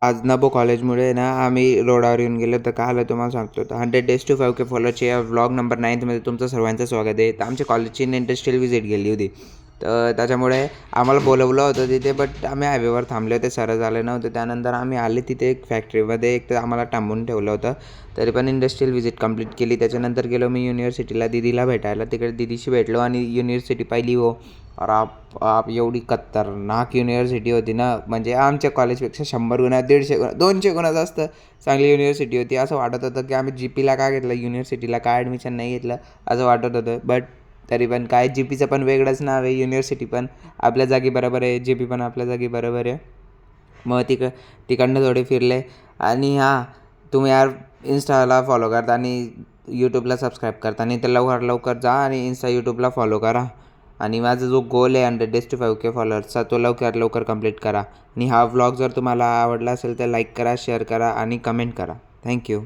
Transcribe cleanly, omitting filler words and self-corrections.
आज नबो कॉलेजमुळे ना आम्ही रोडावर येऊन गेलो. तर काय आलं तुम्हाला सांगतो. तर 100 डेज टू 5K फॉलोअरच्या या व्लॉग नंबर 9मध्ये तुमचं सर्वांचं स्वागत आहे. तर आमच्या कॉलेजची इंडस्ट्रियल व्हिजिट गेली होती. तर त्याच्यामुळे आम्हाला बोलवलं होतं तिथे, बट आम्ही हायवेवर थांबले होते, सरळ आले नव्हते. त्यानंतर आम्ही आले तिथे एक फॅक्टरीमध्ये, एक तर आम्हाला थांबवून ठेवलं होतं. तरी पण इंडस्ट्रियल व्हिजिट कंप्लीट केली. त्याच्यानंतर गेलो मी युनिव्हर्सिटीला दीदीला भेटायला. तिकडे दीदीशी भेटलो आणि युनिव्हर्सिटी पाहिली. हो और आप एवढी खतरनाक युनिव्हर्सिटी होती ना, म्हणजे आमच्या कॉलेजपेक्षा 100 गुणा, 150 गुणा, 200 गुणा जास्त चांगली युनिव्हर्सिटी होती. असं वाटत होतं की आम्ही GPला का घेतलं, युनिव्हर्सिटीला का ॲडमिशन नाही घेतलं असं वाटत होतं. बट तरी पण काय, GPचं पण वेगळंच नाव आहे, युनिव्हर्सिटी पण आपल्या जागी बरोबर आहे, GP पण आपल्या जागी बरोबर आहे. मग तिकडनं थोडे फिरले. आणि हां, तुम्ही यार इंस्टाला फॉलो करता आणि यूट्यूबला सबस्क्राईब करता, नाही तर लवकर जा आणि यूट्यूबला फॉलो करा. आणि माझा जो गोल आहे 100 डेज टू 5K फॉलोअर्सचा, तो लवकर कंप्लीट करा. आणि हा व्लॉग जर तुम्हाला आवडला असेल तर लाईक करा, शेअर करा आणि कमेंट करा. थँक्यू.